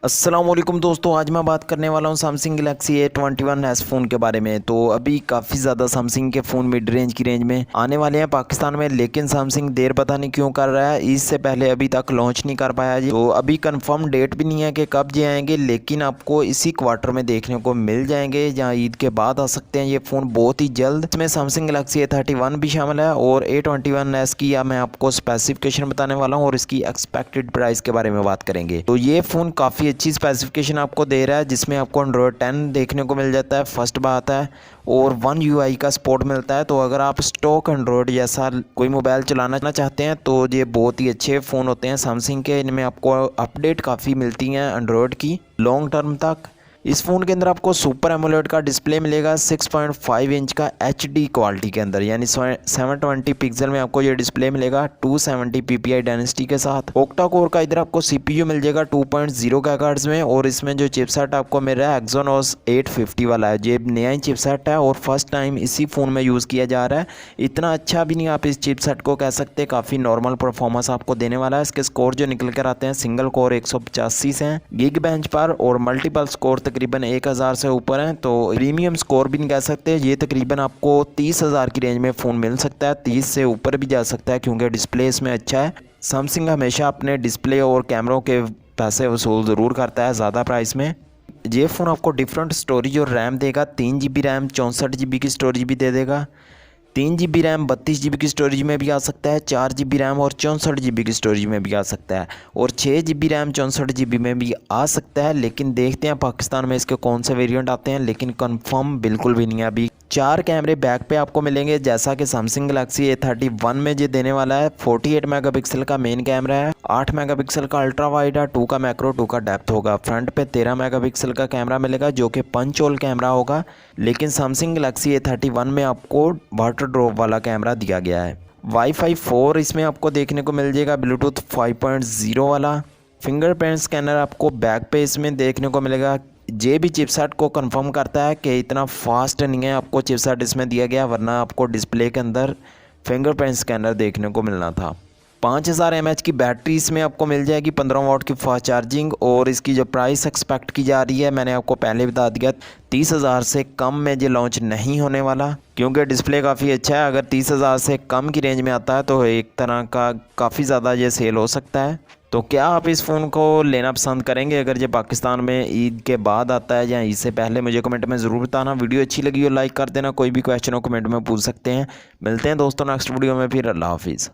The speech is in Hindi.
अस्सलामुअलैकुम दोस्तों, आज मैं बात करने वाला हूं सैमसंग गैलेक्सी A21s फ़ोन के बारे में। तो अभी काफ़ी ज़्यादा सैमसंग के फ़ोन मिड रेंज की रेंज में आने वाले हैं पाकिस्तान में, लेकिन सैमसंग देर पता नहीं क्यों कर रहा है। ईद से पहले अभी तक लॉन्च नहीं कर पाया जी। तो अभी कंफर्म डेट भी नहीं है कि कब ये आएंगे, लेकिन आपको इसी क्वार्टर में देखने को मिल जाएंगे या ईद के बाद आ सकते हैं ये फ़ोन बहुत ही जल्द। इसमें सैमसंग गैलेक्सी A31 भी शामिल है और A21s की या मैं आपको स्पेसिफिकेशन बताने वाला हूँ और इसकी एक्सपेक्टेड प्राइस के बारे में बात करेंगे। तो ये फ़ोन काफ़ी अच्छी स्पेसिफिकेशन आपको दे रहा है, जिसमें आपको एंड्रॉयड 10 देखने को मिल जाता है, फर्स्ट बात है, और वन यूआई का सपोर्ट मिलता है। तो अगर आप स्टॉक एंड्रॉयड जैसा कोई मोबाइल चलाना चाहते हैं तो ये बहुत ही अच्छे फ़ोन होते हैं सैमसंग के। इनमें आपको अपडेट काफ़ी मिलती हैं एंड्रॉयड की लॉन्ग टर्म तक। इस फ़ोन के अंदर आपको सुपर एमोलेड का डिस्प्ले मिलेगा 6.5 इंच का HD क्वालिटी के अंदर, यानी 720 पिक्सल में आपको ये डिस्प्ले मिलेगा 270 ppi डेंसिटी के साथ। ओक्टा कोर का इधर आपको CPU मिल जाएगा 2.0 GHz में, और इसमें जो चिपसेट आपको मिल रहा है एक्सोनोस 850 वाला है। ये नया ही चिपसेट है और फर्स्ट टाइम इसी फ़ोन में यूज़ किया जा रहा है। इतना अच्छा भी नहीं आप इस चिपसेट को कह सकते, काफ़ी नॉर्मल परफॉर्मेंस आपको देने वाला है। इसके स्कोर जो निकल कर आते हैं सिंगल कोर 185 से हैं गिग बेंच पर, और मल्टीपल स्कोर तकरीबन 1000 से ऊपर हैं। तो प्रीमियम स्कोर भी नहीं कह सकते, ये तकरीबन आपको 30,000 की रेंज में फ़ोन मिल सकता है, 30 से ऊपर भी जा सकता है क्योंकि डिस्प्ले इसमें अच्छा है। सैमसंग हमेशा अपने डिस्प्ले और कैमरों के पैसे वसूल ज़रूर करता है ज़्यादा प्राइस में। ये फ़ोन आपको डिफरेंट स्टोरेज और रैम देगा, 3 GB रैम 64 GB की स्टोरेज भी दे देगा। 3 GB रैम 32 GB की स्टोरेज में भी आ सकता है, 4 GB रैम और 64 GB की स्टोरेज में भी आ सकता है, और 6 GB रैम 64 GB में भी आ सकता है। लेकिन देखते हैं पाकिस्तान में इसके कौन से वेरिएंट आते हैं, लेकिन कंफर्म बिल्कुल भी नहीं है अभी। 4 कैमरे बैक पे आपको मिलेंगे, जैसा कि सैमसंग गैलेक्सी A31 में ये देने वाला है। 48 मेगापिक्सल का मेन कैमरा है, 8 मेगापिक्सल का अल्ट्रा वाइड है, 2 का मैक्रो, 2 का डेप्थ होगा। फ्रंट पे 13 मेगापिक्सल का कैमरा मिलेगा जो कि पंच होल कैमरा होगा, लेकिन सैमसंग गैलेक्सी A31 में आपको वाटर ड्रॉप वाला कैमरा दिया गया है। वाईफाई 4 इसमें आपको देखने को मिल जाएगा, ब्लूटूथ 5.0 वाला। फिंगरप्रिंट स्कैनर आपको बैक पे इसमें देखने को मिलेगा। जे भी चिपसेट को कंफर्म करता है कि इतना फास्ट नहीं है आपको चिपसेट इसमें दिया गया, वरना आपको डिस्प्ले के अंदर फिंगरप्रिंट स्कैनर देखने को मिलना था। 5000 mAh की बैटरी इसमें आपको मिल जाएगी, 15 वाट की फास्ट चार्जिंग, और इसकी जो प्राइस एक्सपेक्ट की जा रही है मैंने आपको पहले बता दिया, 30,000 से कम में ये लॉन्च नहीं होने वाला, क्योंकि डिस्प्ले काफ़ी अच्छा है। अगर 30,000 से कम की रेंज में आता है तो एक तरह का काफ़ी ज़्यादा ये सेल हो सकता है। तो क्या आप इस फ़ोन को लेना पसंद करेंगे अगर ये पाकिस्तान में ईद के बाद आता है या ईद से पहले? मुझे कमेंट में ज़रूर बताना। वीडियो अच्छी लगी हो लाइक कर देना, कोई भी क्वेश्चन हो कमेंट में पूछ सकते हैं। मिलते हैं दोस्तों नेक्स्ट वीडियो में, फिर अल्लाह हाफिज़।